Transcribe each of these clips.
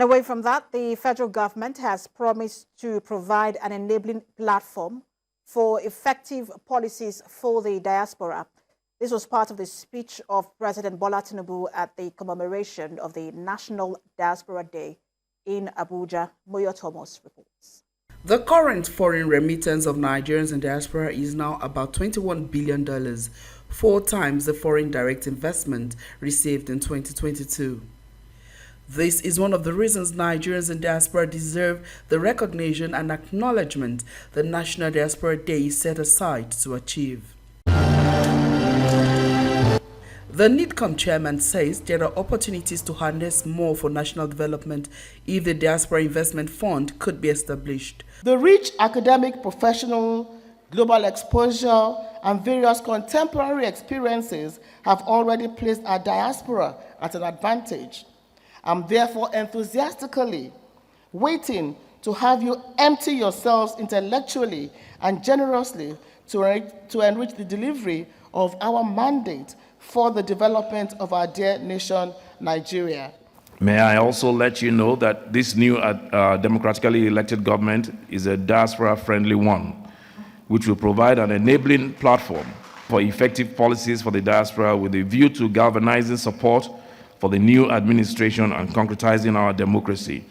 And away from that, the federal government has promised to provide an enabling platform for effective policies for the diaspora. This was part of the speech of President Bola Tinubu at the commemoration of the National Diaspora Day in Abuja. Moyo Thomas reports. The current foreign remittance of Nigerians in diaspora is now about $21 billion, 4 times the foreign direct investment received in 2022. This is one of the reasons Nigerians in diaspora deserve the recognition and acknowledgement the National Diaspora Day is set aside to achieve. The NIDCOM chairman says there are opportunities to harness more for national development if the Diaspora Investment Fund could be established. The rich academic, professional, global exposure, and various contemporary experiences have already placed our diaspora at an advantage. I'm therefore enthusiastically waiting to have you empty yourselves intellectually and generously to enrich the delivery of our mandate for the development of our dear nation, Nigeria. May I also let you know that this new democratically elected government is a diaspora-friendly one, which will provide an enabling platform for effective policies for the diaspora with a view to galvanizing support for the new administration and concretizing our democracy,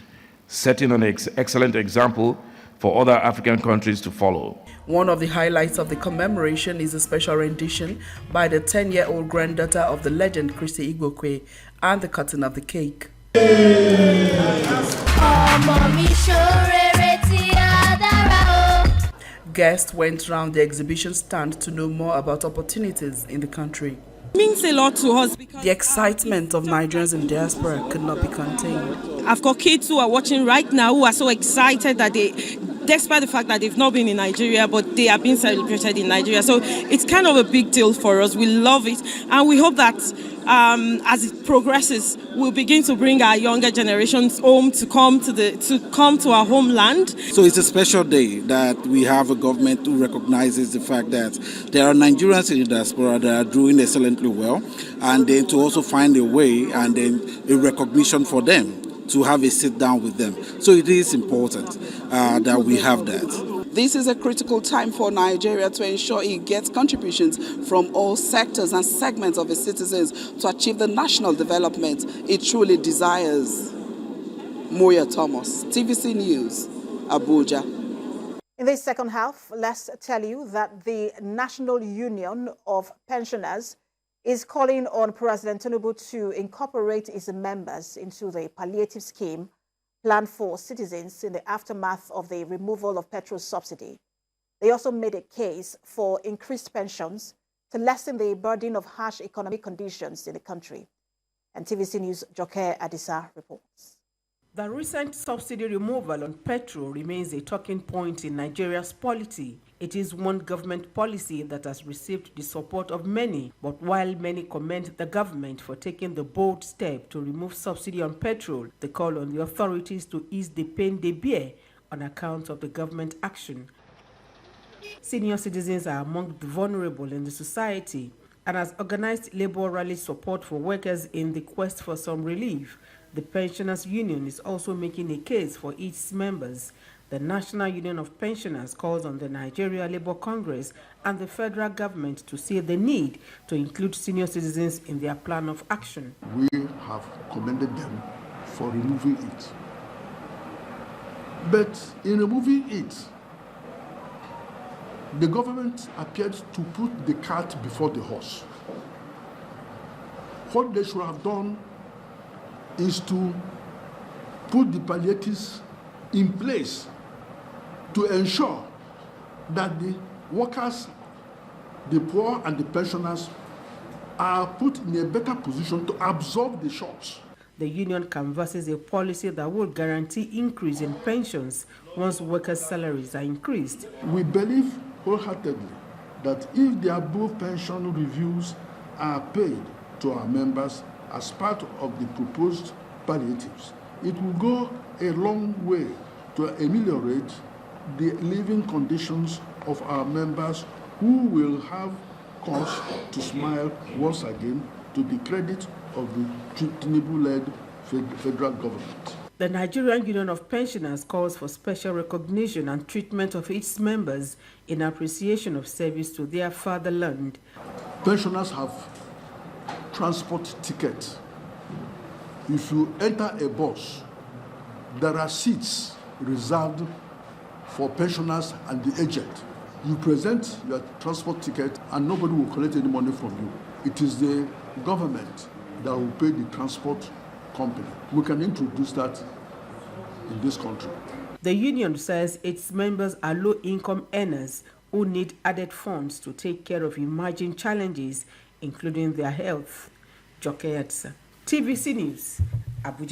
setting an excellent example for other African countries to follow. One of the highlights of the commemoration is a special rendition by the 10-year-old granddaughter of the legend Christy Igokwe and the cutting of the cake. Guests went round the exhibition stand to know more about opportunities in the country. It means a lot to us because the excitement of Nigerians in diaspora could not be contained. I've got kids who are watching right now who are so excited that despite the fact that they've not been in Nigeria, but they are being celebrated in Nigeria. So it's kind of a big deal for us. We love it. And we hope that as it progresses, we'll begin to bring our younger generations home to come to our homeland. So it's a special day that we have a government who recognizes the fact that there are Nigerians in the diaspora that are doing excellently well, and then to also find a way and then a recognition for them to have a sit down with them. So it is important that we have that. This is a critical time for Nigeria to ensure it gets contributions from all sectors and segments of its citizens to achieve the national development it truly desires. Moyo Thomas, TVC News, Abuja. In this second half, let's tell you that the National Union of Pensioners is calling on President Tinubu to incorporate his members into the palliative scheme planned for citizens in the aftermath of the removal of petrol subsidy. They also made a case for increased pensions to lessen the burden of harsh economic conditions in the country. And TVC News' Joke Adisa reports. The recent subsidy removal on petrol remains a talking point in Nigeria's polity. It is one government policy that has received the support of many, but while many commend the government for taking the bold step to remove subsidy on petrol, they call on the authorities to ease the pain they bear on account of the government action. Senior citizens are among the vulnerable in the society, and as organized labor rally support for workers in the quest for some relief, the Pensioners Union is also making a case for its members. The National Union of Pensioners calls on the Nigeria Labour Congress and the federal government to see the need to include senior citizens in their plan of action. We have commended them for removing it. But in removing it, the government appeared to put the cart before the horse. What they should have done is to put the palliatives in place to ensure that the workers, the poor and the pensioners are put in a better position to absorb the shocks. The union canvasses a policy that will guarantee increase in pensions once workers' salaries are increased. We believe wholeheartedly that if the above pension reviews are paid to our members as part of the proposed palliatives, it will go a long way to ameliorate the living conditions of our members, who will have cause to smile once again to the credit of the Tinubu-led federal government. The Nigerian Union of Pensioners calls for special recognition and treatment of its members in appreciation of service to their fatherland. Pensioners have transport tickets. If you enter a bus, there are seats reserved for pensioners and the aged. You present your transport ticket and nobody will collect any money from you. It is the government that will pay the transport company. We can introduce that in this country. The union says its members are low-income earners who need added funds to take care of emerging challenges, including their health. Joke Yatsa, TVC News, Abuja.